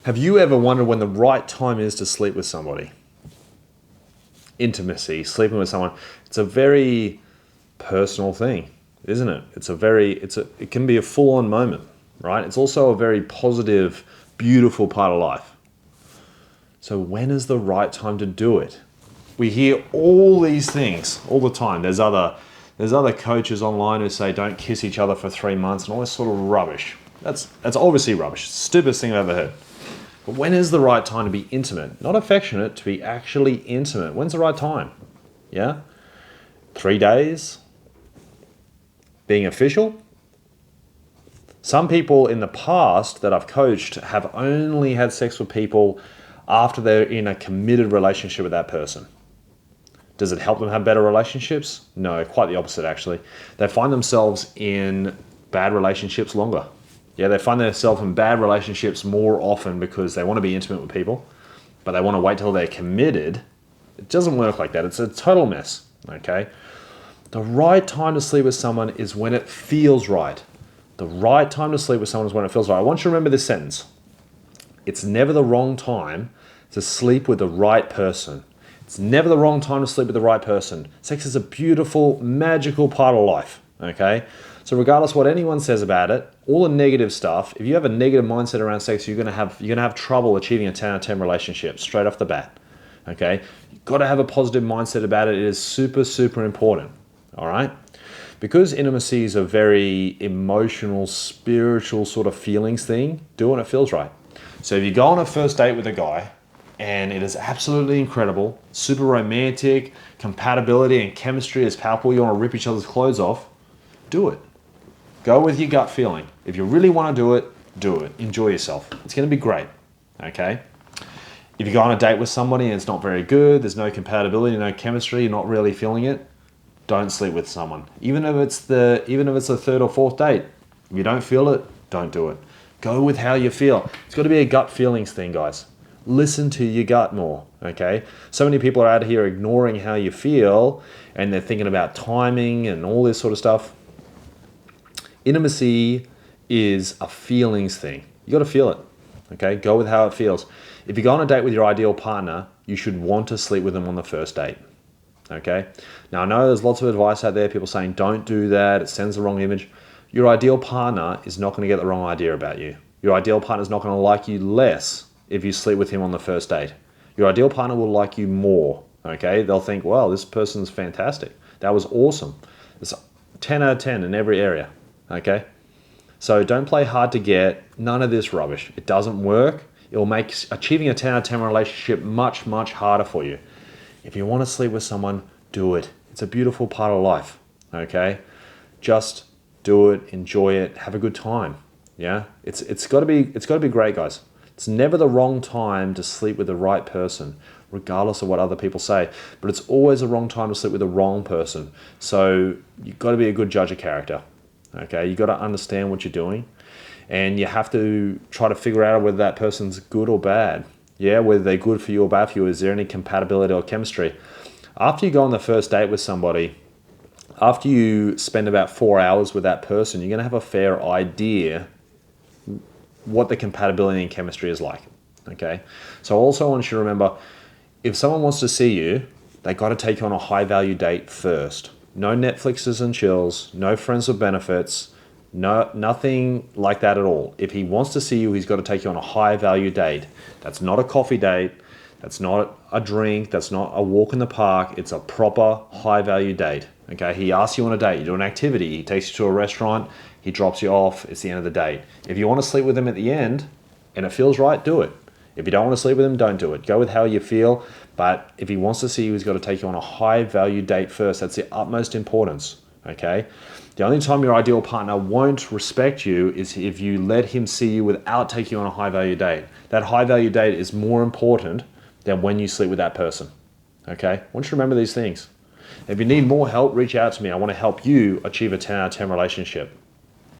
Have you ever wondered when the right time is to sleep with somebody? Intimacy, sleeping with someone, it's a very personal thing, isn't it? It can be a full-on moment, right? It's also a very positive, beautiful part of life. So when is the right time to do it? We hear all these things all the time. There's other coaches online who say don't kiss each other for 3 months and all this sort of rubbish. That's obviously rubbish. Stupidest thing I've ever heard. But when is the right time to be intimate? Not affectionate, to be actually intimate. When's the right time? Yeah? 3 days? Being official? Some people in the past that I've coached have only had sex with people after they're in a committed relationship with that person. Does it help them have better relationships? No, quite the opposite actually. They find themselves in bad relationships longer. Yeah, they find themselves in bad relationships more often because they want to be intimate with people, but they want to wait till they're committed. It doesn't work like that. It's a total mess, okay? The right time to sleep with someone is when it feels right. The right time to sleep with someone is when it feels right. I want you to remember this sentence. It's never the wrong time to sleep with the right person. It's never the wrong time to sleep with the right person. Sex is a beautiful, magical part of life, okay? So regardless what anyone says about it, all the negative stuff, if you have a negative mindset around sex, you're gonna have trouble achieving a 10 out of 10 relationship straight off the bat. Okay? You've got to have a positive mindset about it. It is super, super important. All right? Because intimacy is a very emotional, spiritual sort of feelings thing, do it when it feels right. So if you go on a first date with a guy and it is absolutely incredible, super romantic, compatibility and chemistry is palpable, you want to rip each other's clothes off, do it. Go with your gut feeling. If you really want to do it, do it. Enjoy yourself. It's going to be great, okay? If you go on a date with somebody and it's not very good, there's no compatibility, no chemistry, you're not really feeling it, don't sleep with someone. Even if it's the third or fourth date, if you don't feel it, don't do it. Go with how you feel. It's got to be a gut feelings thing, guys. Listen to your gut more, okay? So many people are out here ignoring how you feel and they're thinking about timing and all this sort of stuff. Intimacy is a feelings thing. You got to feel it, okay? Go with how it feels. If you go on a date with your ideal partner, you should want to sleep with them on the first date, okay? Now, I know there's lots of advice out there, people saying don't do that, it sends the wrong image. Your ideal partner is not going to get the wrong idea about you. Your ideal partner is not going to like you less if you sleep with him on the first date. Your ideal partner will like you more, okay? They'll think, wow, this person's fantastic. That was awesome. It's 10 out of 10 in every area. Okay, so don't play hard to get. None of this rubbish. It doesn't work. It will make achieving a 10 out of 10 relationship much, much harder for you. If you want to sleep with someone, do it. It's a beautiful part of life. Okay, just do it. Enjoy it. Have a good time. Yeah, it's got to be great, guys. It's never the wrong time to sleep with the right person, regardless of what other people say. But it's always the wrong time to sleep with the wrong person. So you've got to be a good judge of character. Okay, you got to understand what you're doing and you have to try to figure out whether that person's good or bad. Yeah, whether they're good for you or bad for you. Is there any compatibility or chemistry? After you go on the first date with somebody, after you spend about 4 hours with that person, you're going to have a fair idea what the compatibility and chemistry is like. Okay, so I also want you to remember, if someone wants to see you, they got to take you on a high value date first. No Netflixes and chills, no friends with benefits, nothing like that at all. If he wants to see you, he's got to take you on a high value date. That's not a coffee date. That's not a drink. That's not a walk in the park. It's a proper high value date. Okay, he asks you on a date. You do an activity. He takes you to a restaurant. He drops you off. It's the end of the date. If you want to sleep with him at the end and it feels right, do it. If you don't want to sleep with him, don't do it. Go with how you feel. But if he wants to see you, he's got to take you on a high value date first. That's the utmost importance, okay? The only time your ideal partner won't respect you is if you let him see you without taking you on a high value date. That high value date is more important than when you sleep with that person, okay? I want you to remember these things. If you need more help, reach out to me. I want to help you achieve a 10 out of 10 relationship.